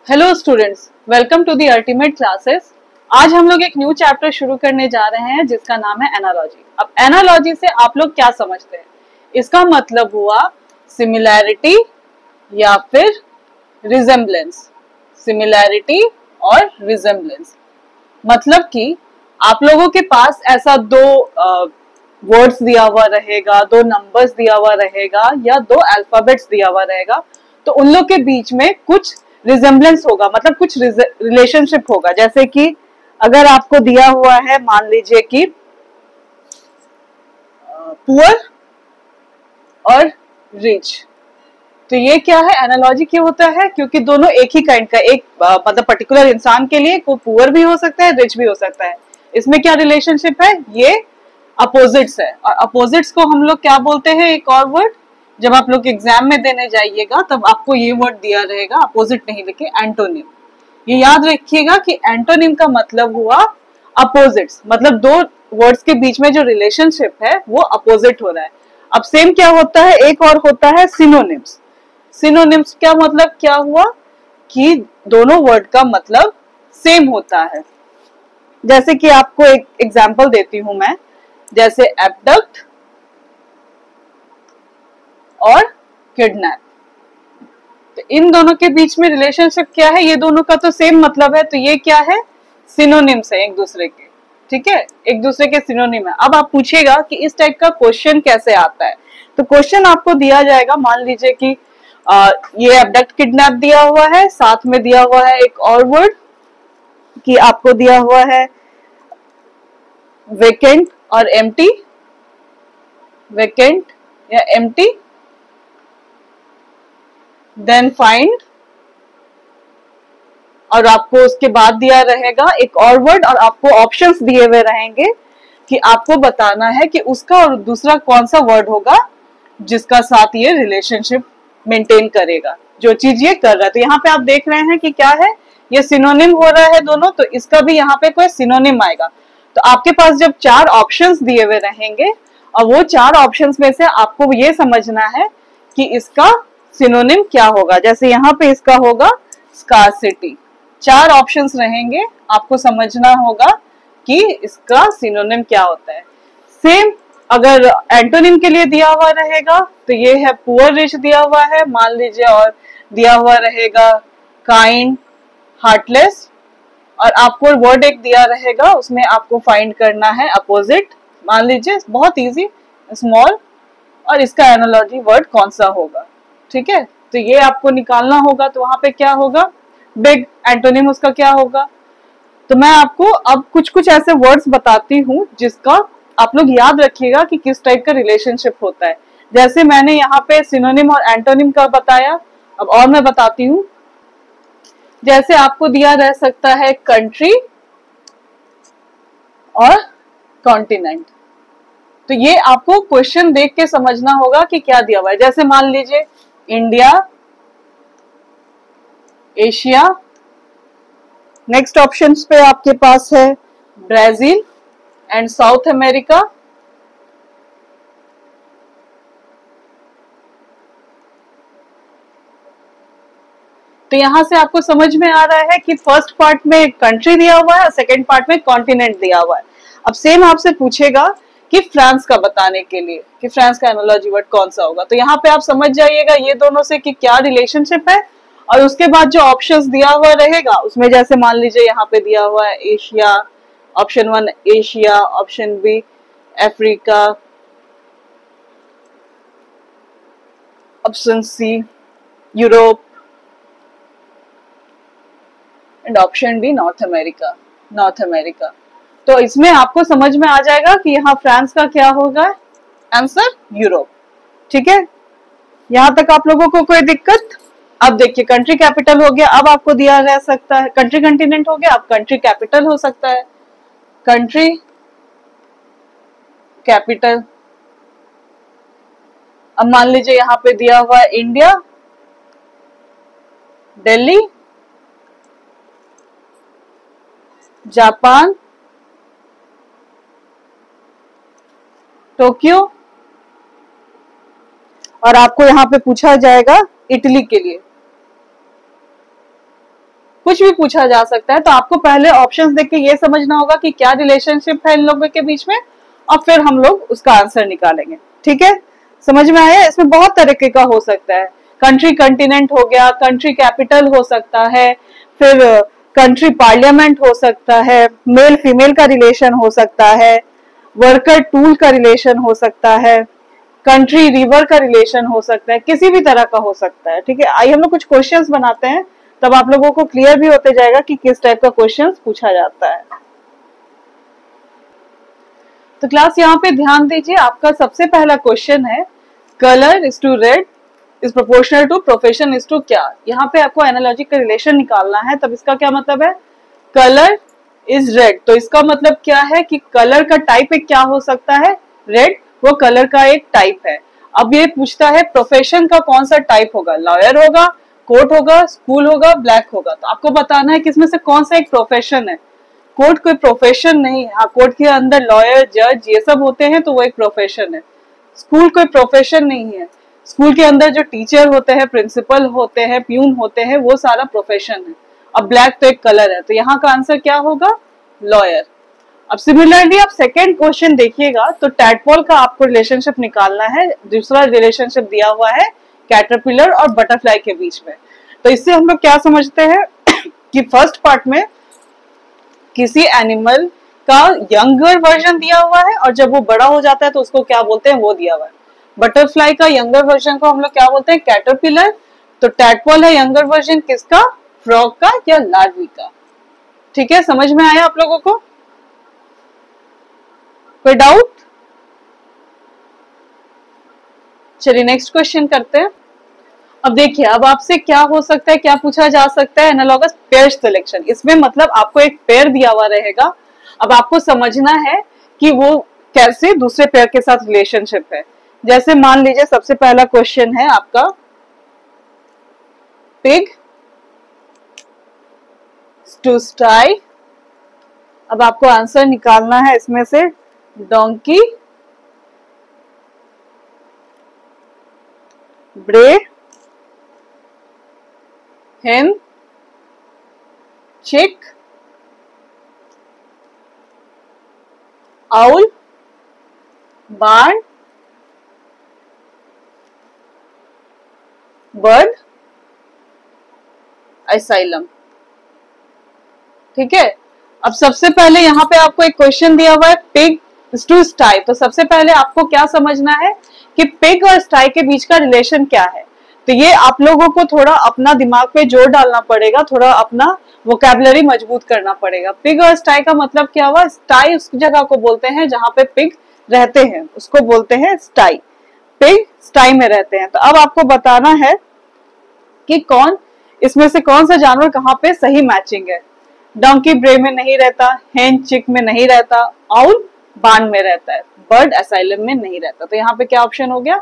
Hello students, welcome to the ultimate classes. आज हम लोग एक न्यू चैप्टर शुरू करने जा रहे हैं जिसका नाम है एनालॉजी। अब एनालॉजी से आप लोग क्या समझते हैं? इसका मतलब हुआ सिमिलैरिटी या फिर रिजेम्बलेंस। सिमिलैरिटी और रिजेम्बलेंस मतलब कि आप लोगों के पास ऐसा दो वर्ड्स दिया हुआ रहेगा, दो नंबर्स दिया हुआ रहेगा या दो अल्फाबेट्स दिया हुआ रहेगा, तो उन लोग के बीच में कुछ रिजेम्बलेंस होगा, मतलब कुछ रिलेशनशिप होगा। जैसे कि अगर आपको दिया हुआ है, मान लीजिए कि पुअर और रिच, तो ये क्या है, एनालॉजी क्यों होता है? क्योंकि दोनों एक ही काइंड का, एक मतलब पर्टिकुलर इंसान के लिए को पुअर भी हो सकता है, रिच भी हो सकता है। इसमें क्या रिलेशनशिप है? ये अपोजिट्स है। और अपोजिट्स को हम लोग क्या बोलते हैं? एक और वर्ड, जब आप लोग एग्जाम में देने जाइएगा तब आपको ये वर्ड दिया रहेगा, अपोजिट नहीं लिखे, एंटोनिम। ये याद रखिएगा कि एंटोनिम का मतलब हुआ अपोजिट्स, मतलब दो वर्ड्स के बीच में जो रिलेशनशिप है वो अपोजिट हो रहा है। अब सेम क्या होता है, एक और होता है सिनोनिम्स। सिनोनिम्स क्या मतलब क्या हुआ कि दोनों वर्ड का मतलब सेम होता है। जैसे कि आपको एक एग्जांपल देती हूं मैं, जैसे एबडक्ट और किडनैप। तो इन दोनों के बीच में रिलेशनशिप क्या है? ये दोनों का तो सेम मतलब है, तो ये क्या है? सिनोनिम्स है एक दूसरे के। ठीक है, एक दूसरे के सिनोनिम है। अब आप पूछिएगा कि इस टाइप का क्वेश्चन कैसे आता है, तो क्वेश्चन आपको दिया जाएगा, मान लीजिए कि ये एबडक्ट किडनैप दिया हुआ है, साथ में दिया हुआ है एक और वर्ड कि आपको दिया हुआ है वेकेंट और एम्प्टी, वेकेंट या एम्प्टी, देन फाइंड, और आपको उसके बाद दिया रहेगा एक और वर्ड, और आपको ऑप्शंस दिए हुए रहेंगे कि आपको बताना है कि उसका और दूसरा कौन सा वर्ड होगा जिसका साथ ये रिलेशनशिप मेंटेन करेगा, जो चीज ये कर रहा है। तो यहाँ पे आप देख रहे हैं कि क्या है, ये सिनोनिम हो रहा है दोनों, तो इसका भी यहाँ पे कोई सिनोनिम आएगा। तो आपके पास जब चार ऑप्शंस दिए हुए रहेंगे और वो चार ऑप्शंस में से आपको ये समझना है कि इसका सिनोनिम क्या होगा। जैसे यहाँ पे इसका होगा स्कार्सिटी, चार ऑप्शंस रहेंगे, आपको समझना होगा कि इसका सिनोनिम क्या होता है। सेम अगर एंटोनिम के लिए दिया हुआ रहेगा तो ये है पुअर रिच दिया हुआ है, मान लीजिए, और दिया हुआ रहेगा काइंड, हार्टलेस, और आपको वर्ड एक दिया रहेगा, उसमें आपको फाइंड करना है अपोजिट, मान लीजिए बहुत इजी, स्मॉल, और इसका एनालॉजी वर्ड कौन सा होगा। ठीक है, तो ये आपको निकालना होगा। तो वहां पे क्या होगा, बिग, एंटोनिम उसका क्या होगा। तो मैं आपको अब कुछ कुछ ऐसे वर्ड्स बताती हूँ जिसका आप लोग याद रखिएगा कि किस टाइप का रिलेशनशिप होता है। जैसे मैंने यहाँ पे सिनोनिम और एंटोनिम का बताया, अब और मैं बताती हूँ। जैसे आपको दिया रह सकता है कंट्री और कॉन्टिनेंट, तो ये आपको क्वेश्चन देख के समझना होगा कि क्या दिया हुआ है। जैसे मान लीजिए इंडिया, एशिया, नेक्स्ट ऑप्शन पे आपके पास है ब्राजील एंड साउथ अमेरिका, तो यहां से आपको समझ में आ रहा है कि फर्स्ट पार्ट में कंट्री दिया हुआ है और सेकंड पार्ट में कॉन्टिनेंट दिया हुआ है। अब सेम आपसे पूछेगा कि फ्रांस का बताने के लिए कि फ्रांस का एनालॉजी वर्ड कौन सा होगा, तो यहाँ पे आप समझ जाइएगा ये दोनों से कि क्या रिलेशनशिप है। और उसके बाद जो ऑप्शंस दिया हुआ रहेगा उसमें जैसे मान लीजिए यहाँ पे दिया हुआ है Asia, option 1 Asia, option B Africa, option C Europe, and option D North America, North America. तो इसमें आपको समझ में आ जाएगा कि यहाँ फ्रांस का क्या होगा आंसर, यूरोप। ठीक है, यहां तक आप लोगों को कोई दिक्कत? अब देखिए कंट्री कैपिटल हो गया, अब आपको दिया रह सकता है कंट्री कंटिनेंट हो गया, अब कंट्री कैपिटल हो सकता है, कंट्री कैपिटल। अब मान लीजिए यहाँ पे दिया हुआ है इंडिया, दिल्ली, जापान, टोक्यो, और आपको यहाँ पे पूछा जाएगा इटली के लिए। कुछ भी पूछा जा सकता है। तो आपको पहले ऑप्शंस देख के ये समझना होगा कि क्या रिलेशनशिप है इन लोगों के बीच में, और फिर हम लोग उसका आंसर निकालेंगे। ठीक है, समझ में आया? इसमें बहुत तरीके का हो सकता है। कंट्री कंटिनेंट हो गया, कंट्री कैपिटल हो सकता है, फिर कंट्री पार्लियामेंट हो सकता है, मेल फीमेल का रिलेशन हो सकता है, वर्कर टूल का रिलेशन हो सकता है, कंट्री रिवर का रिलेशन हो सकता है, किसी भी तरह का हो सकता है। ठीक है, आइए हम लोग कुछ क्वेश्चंस बनाते हैं, तब आप लोगों को क्लियर भी होते जाएगा कि किस टाइप का क्वेश्चन पूछा जाता है। तो क्लास यहाँ पे ध्यान दीजिए, आपका सबसे पहला क्वेश्चन है colour is to red is proportional to profession is to क्या। यहाँ पे आपको एनालॉजी का रिलेशन निकालना है। तब इसका क्या मतलब है, कलर इज रेड, तो इसका मतलब क्या है कि कलर का टाइप एक क्या हो सकता है, रेड, वो कलर का एक टाइप है। अब ये पूछता है प्रोफेशन का कौन सा टाइप होगा, लॉयर होगा, कोर्ट होगा, स्कूल होगा, ब्लैक होगा। तो आपको बताना है कि इसमें से कौन सा एक प्रोफेशन है। कोर्ट कोई प्रोफेशन नहीं है, हाँ कोर्ट के अंदर लॉयर जज ये सब होते हैं तो वो एक प्रोफेशन है। स्कूल कोई प्रोफेशन नहीं है, स्कूल के अंदर जो टीचर होते हैं, प्रिंसिपल होते हैं, प्यून होते हैं, वो सारा प्रोफेशन है। अब ब्लैक तो एक कलर है, तो यहाँ का आंसर क्या होगा, लॉयर। अब सिमिलरली आप सेकेंड क्वेश्चन देखिएगा, तो टैडपोल का आपको रिलेशनशिप निकालना है। दूसरा रिलेशनशिप दिया हुआ है कैटरपिलर और बटरफ्लाई के बीच में। तो इससे हम लोग क्या समझते हैं कि फर्स्ट पार्ट में किसी एनिमल का यंगर वर्जन दिया हुआ है, और जब वो बड़ा हो जाता है तो उसको क्या बोलते हैं, वो दिया हुआ है। बटरफ्लाई का यंगर वर्जन को हम लोग क्या बोलते हैं, कैटरपिलर। तो टैडपोल है यंगर वर्जन किसका, फ्रॉग का या लार्वी का। ठीक है, समझ में आया आप लोगों को, कोई डाउट? चलिए नेक्स्ट क्वेश्चन करते हैं। अब देखिए, अब आपसे क्या हो सकता है, क्या पूछा जा सकता है, एनालॉगस पेयर सिलेक्शन। इसमें मतलब आपको एक पेयर दिया हुआ रहेगा, अब आपको समझना है कि वो कैसे दूसरे पेयर के साथ रिलेशनशिप है। जैसे मान लीजिए सबसे पहला क्वेश्चन है आपका पिग टू स्टाई। अब आपको आंसर निकालना है इसमें से डोंकी, ब्रे, hen, chick, owl, barn, bird, asylum। ठीक है, अब सबसे पहले यहाँ पे आपको एक क्वेश्चन दिया हुआ है पिग टू स्टाई। तो सबसे पहले आपको क्या समझना है कि पिग और स्टाई के बीच का रिलेशन क्या है। तो ये आप लोगों को थोड़ा अपना दिमाग पे जोर डालना पड़ेगा, थोड़ा अपना वोकैबुलरी मजबूत करना पड़ेगा। पिग और स्टाई का मतलब क्या हुआ, स्टाई उस जगह को बोलते हैं जहां पे पिग रहते हैं, उसको बोलते हैं स्टाई। पिग स्टाई में रहते हैं। तो अब आपको बताना है कि कौन इसमें से कौन सा जानवर कहाँ पे सही मैचिंग है। डोंकी ब्रे में नहीं रहता, हेन चिक में नहीं रहता, आउल बार्न में रहता है, बर्ड असाइलम में नहीं रहता। तो यहाँ पे क्या ऑप्शन हो गया,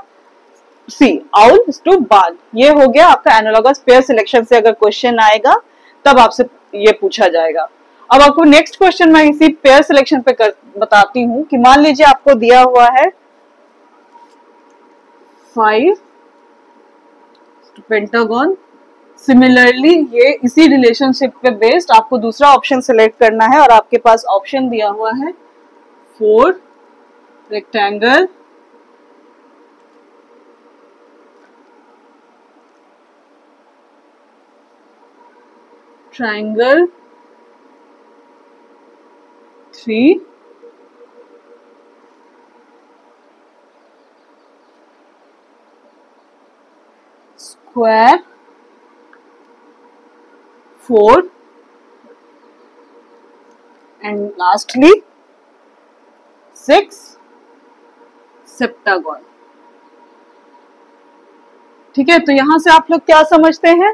सी, आउल टू बार्न। ये हो गया आपका एनालॉगस पेयर सिलेक्शन से अगर क्वेश्चन आएगा तब आपसे ये पूछा जाएगा। अब आपको नेक्स्ट क्वेश्चन मैं इसी पेयर सिलेक्शन पे बताती हूँ कि मान लीजिए आपको दिया हुआ है 5 पेंटागन। सिमिलरली ये इसी रिलेशनशिप पे बेस्ड आपको दूसरा ऑप्शन सिलेक्ट करना है, और आपके पास ऑप्शन दिया हुआ है 4 rectangle, triangle, 3 square, 4 and lastly 6 septagon. ठीक है, तो यहां से आप लोग क्या समझते हैं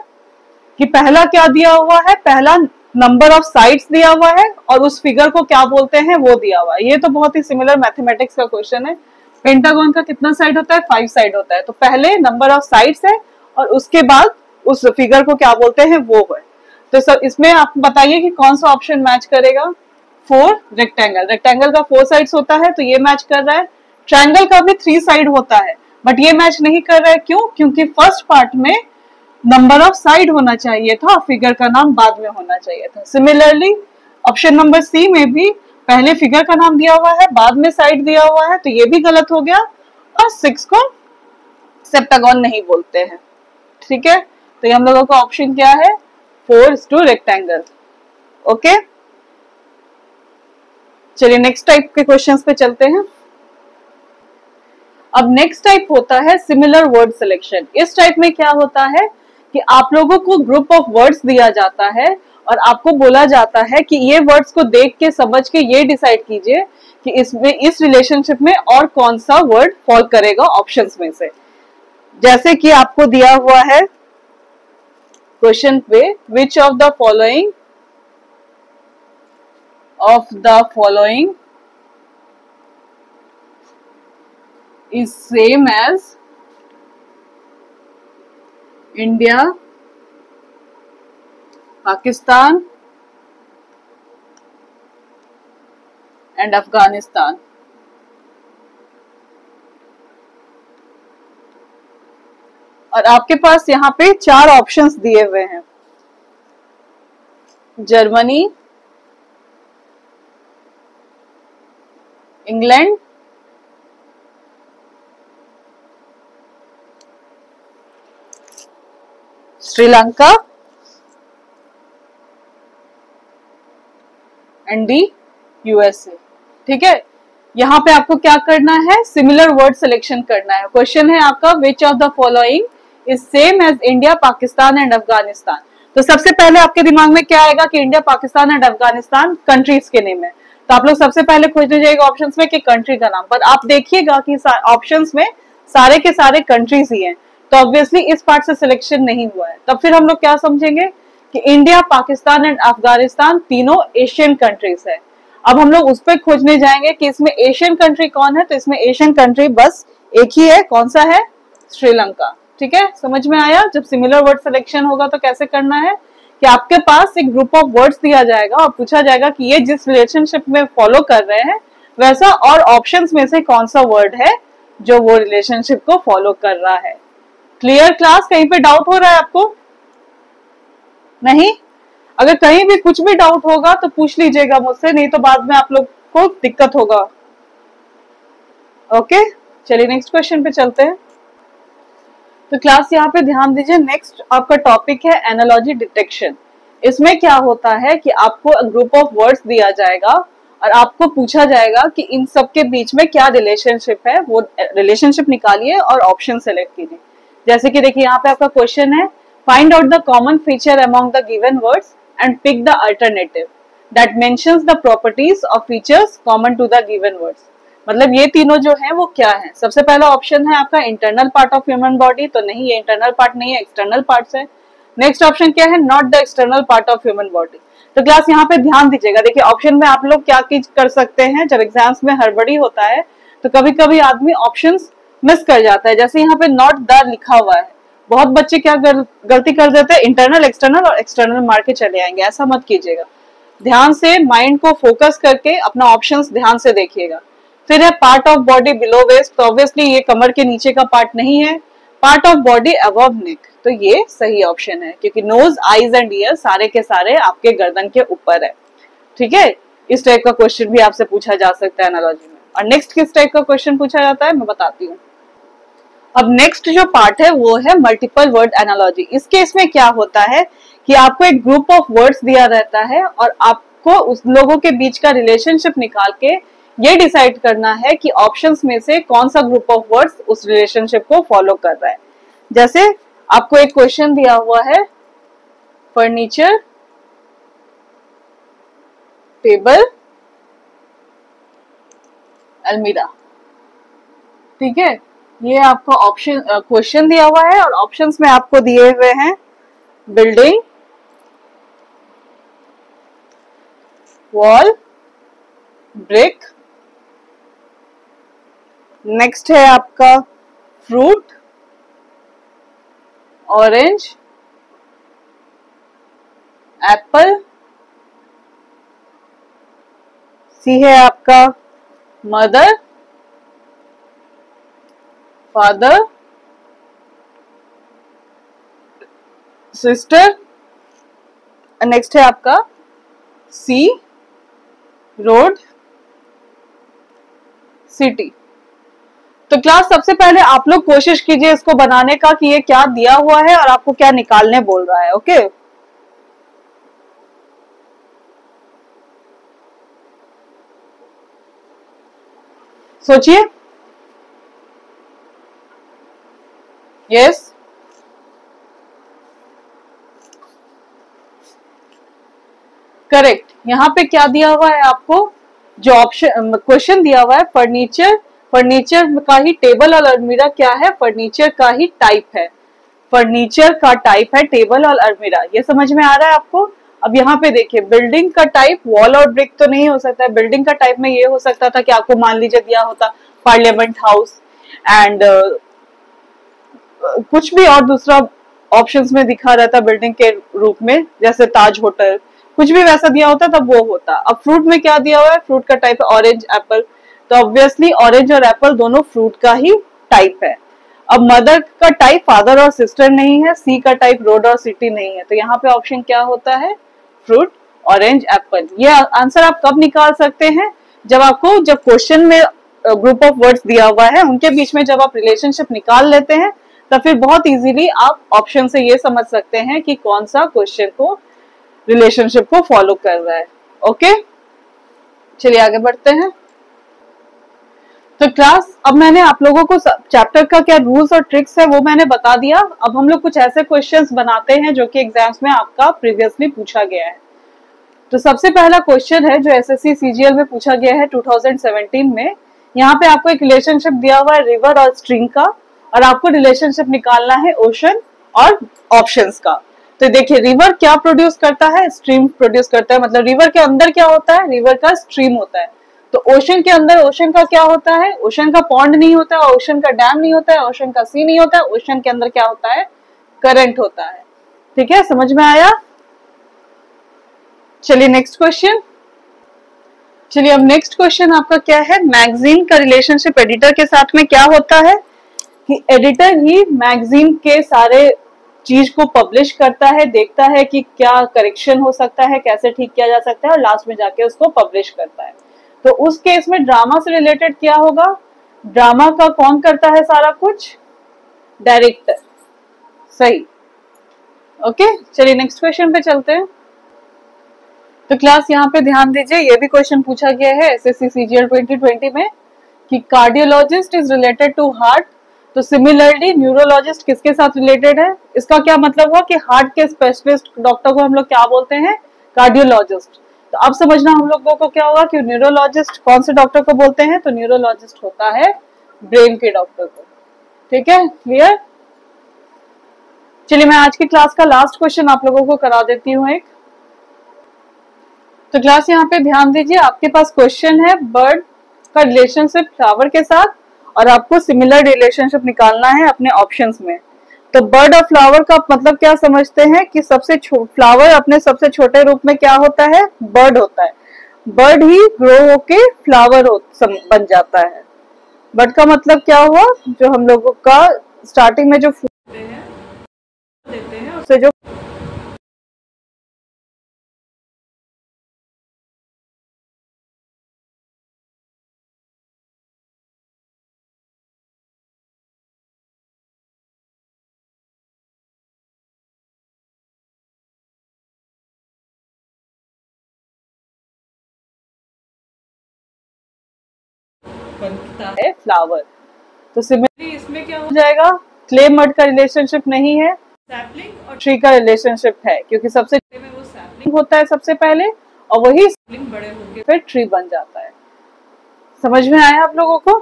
कि पहला क्या दिया हुआ है, पहला नंबर ऑफ साइड्स दिया हुआ है और उस फिगर को क्या बोलते हैं वो दिया हुआ है। ये तो बहुत ही सिमिलर मैथमेटिक्स का क्वेश्चन है। पेंटागन का कितना साइड होता है, 5 साइड होता है। तो पहले नंबर ऑफ साइड्स है और उसके बाद उस फिगर को क्या बोलते हैं वो है। तो सब इसमें आप बताइए कि कौन सा ऑप्शन मैच करेगा। 4 रेक्टेंगल, रेक्टेंगल का 4 साइड्स होता है तो ये मैच कर रहा है। ट्रायंगल का भी 3 साइड होता है बट ये मैच नहीं कर रहा है। क्यों? क्योंकि फर्स्ट पार्ट में नंबर ऑफ साइड होना चाहिए था, फिगर का नाम बाद में होना चाहिए था। सिमिलरली ऑप्शन नंबर सी में भी पहले फिगर का नाम दिया हुआ है, बाद में साइड दिया हुआ है, तो ये भी गलत हो गया। और 6 को सेप्टागन नहीं बोलते हैं। ठीक है, तो ये हम लोगों का ऑप्शन क्या है, 4:2 रेक्टेंगल। ओके, चलिए नेक्स्ट टाइप के क्वेश्चंस पे चलते हैं। अब नेक्स्ट टाइप होता है सिमिलर वर्ड सिलेक्शन। इस टाइप में क्या होता है कि आप लोगों को ग्रुप ऑफ वर्ड्स दिया जाता है और आपको बोला जाता है कि ये वर्ड्स को देख के समझ के ये डिसाइड कीजिए कि इसमें इस रिलेशनशिप में और कौन सा वर्ड फॉल करेगा ऑप्शंस में से। जैसे कि आपको दिया हुआ है क्वेश्चन पे, विच of the following is same as India, Pakistan and Afghanistan। और आपके पास यहाँ पे 4 ऑप्शंस दिए हुए हैं, Germany, England, Sri Lanka and the USA. ठीक है, यहाँ पे आपको क्या करना है, सिमिलर वर्ड सिलेक्शन करना है। क्वेश्चन है आपका, which of the following is same as India, Pakistan and Afghanistan. तो सबसे पहले आपके दिमाग में क्या आएगा कि India, Pakistan and Afghanistan countries के नेम है, तो आप लोग सबसे पहले खोजने जाएगा ऑप्शंस में कि कंट्री का नाम। पर आप देखिएगा कि ऑप्शंस में सारे के सारे कंट्रीज ही हैं, तो ऑब्वियसली इस पार्ट से सिलेक्शन नहीं हुआ है। तब फिर हम लोग क्या समझेंगे कि इंडिया, पाकिस्तान एंड अफगानिस्तान तीनों एशियन कंट्रीज है। अब हम लोग उस पर खोजने जाएंगे कि इसमें एशियन कंट्री कौन है, तो इसमें एशियन कंट्री बस एक ही है, कौन सा है, श्रीलंका। ठीक है, समझ में आया। जब सिमिलर वर्ड सिलेक्शन होगा तो कैसे करना है कि आपके पास एक ग्रुप ऑफ वर्ड्स दिया जाएगा और पूछा जाएगा कि ये जिस रिलेशनशिप में फॉलो कर रहे हैं वैसा और ऑप्शंस में से कौन सा वर्ड है जो वो रिलेशनशिप को फॉलो कर रहा है। Clear class? कहीं पे डाउट हो रहा है आपको? नहीं? अगर कहीं भी कुछ भी डाउट होगा तो पूछ लीजिएगा मुझसे, नहीं तो बाद में आप लोग को दिक्कत होगा। ओके, चलिए नेक्स्ट क्वेश्चन पे चलते हैं। तो क्लास यहाँ पे ध्यान दीजिए, नेक्स्ट आपका टॉपिक है एनालॉजी डिटेक्शन। इसमें क्या होता है कि आपको ग्रुप ऑफ वर्ड्स दिया जाएगा और आपको पूछा जाएगा कि इन सब के बीच में क्या रिलेशनशिप है, वो रिलेशनशिप निकालिए और ऑप्शन सेलेक्ट कीजिए। जैसे कि देखिए यहाँ पे आपका क्वेश्चन है, find out the common feature among the given words and pick the alternative that mentions the properties of features common to the given words. मतलब ये तीनों जो है वो क्या है। सबसे पहला ऑप्शन है आपका internal part of human body, तो नहीं, ये इंटरनल पार्ट नहीं है, एक्सटर्नल पार्ट्स है। नेक्स्ट ऑप्शन क्या है, not the external part of human body. तो क्लास यहाँ पे ध्यान दीजिएगा, देखिए ऑप्शन में आप लोग क्या कर सकते हैं, जब एग्जाम्स में हड़बड़ी होता है तो कभी कभी आदमी ऑप्शंस मिस कर जाता है। जैसे यहाँ पे नॉट द लिखा हुआ है, बहुत बच्चे क्या गलती कर देते हैं, इंटरनल एक्सटर्नल और एक्सटर्नल मार के चले आएंगे। ऐसा मत कीजिएगा, ध्यान से माइंड को फोकस करके अपना ऑप्शंस ध्यान से देखिएगा। फिर है part of body below waist, तो ऑब्वियसली ये कमर के नीचे का पार्ट नहीं है। Part of body above neck, तो ये सही ऑप्शन है क्योंकि नोज, आईज एंड ईयर सारे के सारे आपके गर्दन के ऊपर है। ठीक है, इस टाइप का क्वेश्चन भी आपसे पूछा जा सकता है एनालॉजी में। और नेक्स्ट किस टाइप का क्वेश्चन पूछा जाता है मैं बताती हूँ। अब नेक्स्ट जो पार्ट है वो है मल्टीपल वर्ड एनालॉजी। इस केस में क्या होता है कि आपको एक ग्रुप ऑफ वर्ड्स दिया रहता है और आपको उस लोगों के बीच का रिलेशनशिप निकाल के ये डिसाइड करना है कि ऑप्शंस में से कौन सा ग्रुप ऑफ वर्ड्स उस रिलेशनशिप को फॉलो कर रहा है। जैसे आपको एक क्वेश्चन दिया हुआ है, फर्नीचर, टेबल, अलमीरा। ठीक है, ये आपका ऑप्शन क्वेश्चन दिया हुआ है और ऑप्शंस में आपको दिए हुए हैं बिल्डिंग, वॉल, ब्रिक। नेक्स्ट है आपका फ्रूट, ऑरेंज, एप्पल। सी है आपका मदर, फादर, सिस्टर, नेक्स्ट है आपका सी, रोड, सिटी। तो क्लास सबसे पहले आप लोग कोशिश कीजिए इसको बनाने का कि ये क्या दिया हुआ है और आपको क्या निकालने बोल रहा है। ओके, सोचिए। Yes, correct. यहाँ पे क्या दिया हुआ है आपको, जो ऑप्शन क्वेश्चन दिया हुआ है फर्नीचर, फर्नीचर का ही टेबल और अलमीरा क्या है, फर्नीचर का ही टाइप है, फर्नीचर का टाइप है टेबल और अलमीरा। ये समझ में आ रहा है आपको। अब यहाँ पे देखिए, बिल्डिंग का टाइप वॉल और ब्रिक तो नहीं हो सकता है। बिल्डिंग का टाइप में ये हो सकता था कि आपको मान लीजिए दिया होता पार्लियामेंट हाउस एंड कुछ भी और दूसरा ऑप्शंस में दिखा रहता बिल्डिंग के रूप में, जैसे ताज होटल, कुछ भी वैसा दिया होता तब वो होता। अब फ्रूट में क्या दिया हुआ है, फ्रूट का टाइप है ऑरेंज एप्पल, तो ऑब्वियसली ऑरेंज और एप्पल दोनों फ्रूट का ही टाइप है। अब मदर का टाइप फादर और सिस्टर नहीं है, सी का टाइप रोड और सिटी नहीं है, तो यहाँ पे ऑप्शन क्या होता है, फ्रूट, ऑरेंज, एप्पल। ये आंसर आप कब निकाल सकते हैं, जब आपको, जब क्वेश्चन में ग्रुप ऑफ वर्ड्स दिया हुआ है उनके बीच में जब आप रिलेशनशिप निकाल लेते हैं, तो फिर बहुत इजीली आप ऑप्शन से ये समझ सकते हैं कि कौन सा क्वेश्चन को, रिलेशनशिप को फॉलो कर रहा है। ओके, चलिए आगे बढ़ते हैं। तो क्लास, अब मैंने आप लोगों को चैप्टर का क्या रूल्स और ट्रिक्स है वो मैंने बता दिया। अब हम लोग कुछ ऐसे क्वेश्चंस बनाते हैं जो कि एग्जाम्स में आपका प्रीवियसली पूछा गया है। तो सबसे पहला क्वेश्चन है जो एसएससी सीजीएल में पूछा गया है 2017 में। यहाँ पे आपको एक रिलेशनशिप दिया हुआ है रिवर और स्ट्रीम का, और आपको रिलेशनशिप निकालना है ओशन और ऑप्शंस का। तो देखिए, रिवर क्या प्रोड्यूस करता है, स्ट्रीम प्रोड्यूस करता है। मतलब रिवर के अंदर क्या होता है, रिवर का स्ट्रीम होता है। तो ओशन के अंदर ओशन का क्या होता है, ओशन का पॉन्ड नहीं होता है, ओशन का डैम नहीं होता है, ओशन का सी नहीं होता है, ओशन के अंदर क्या होता है, करंट होता है। ठीक है, समझ में आया। चलिए नेक्स्ट क्वेश्चन। चलिए अब नेक्स्ट क्वेश्चन आपका क्या है, मैगजीन का रिलेशनशिप एडिटर के साथ में क्या होता है, कि एडिटर ही मैगजीन के सारे चीज को पब्लिश करता है, देखता है कि क्या करेक्शन हो सकता है, कैसे ठीक किया जा सकता है, और लास्ट में जाके उसको पब्लिश करता है। तो उस केस में ड्रामा से रिलेटेड क्या होगा, ड्रामा का कौन करता है सारा कुछ, डायरेक्टर। सही। ओके, चलिए नेक्स्ट क्वेश्चन पे चलते हैं। तो क्लास यहाँ पे ध्यान दीजिए, ये भी क्वेश्चन पूछा गया है एसएससी सीजीएल 2020 में, कि cardiologist is related to heart. तो सिमिलरली न्यूरोलॉजिस्ट किसके साथ रिलेटेड है, इसका क्या मतलब हुआ कि हार्ट के स्पेशलिस्ट डॉक्टर को हम लोग क्या बोलते हैं, कार्डियोलॉजिस्ट। तो अब समझना हम लोगों को क्या होगा कि न्यूरोलॉजिस्ट कौन से डॉक्टर को बोलते हैं, तो न्यूरोलॉजिस्ट होता है ब्रेन के डॉक्टर को। ठीक है, क्लियर। चलिए मैं आज की क्लास का लास्ट क्वेश्चन आप लोगों को करा देती हूँ एक। तो क्लास यहाँ पे ध्यान दीजिए, आपके पास क्वेश्चन है बर्ड का रिलेशनशिप फ्लावर के साथ, और आपको सिमिलर रिलेशनशिप निकालना है अपने ऑप्शंस में। तो बर्ड और फ्लावर का मतलब क्या समझते हैं, कि सबसे फ्लावर अपने सबसे छोटे रूप में क्या होता है, बर्ड होता है। बर्ड ही ग्रो होके फ्लावर बन जाता है। बर्ड का मतलब क्या हुआ, जो हम लोगों का स्टार्टिंग में जो फूल देते हैं उससे जो बनता है फ्लावर। तो सिमिलरली इसमें क्या हो जाएगा, क्ले मड का रिलेशनशिप नहीं है, सैपलिंग और ट्री का रिलेशनशिप है, क्योंकि सबसे में वो सैपलिंग होता है सबसे पहले, और वही सैपलिंग बड़े होकर फिर ट्री बन जाता है। समझ में आया आप लोगों को।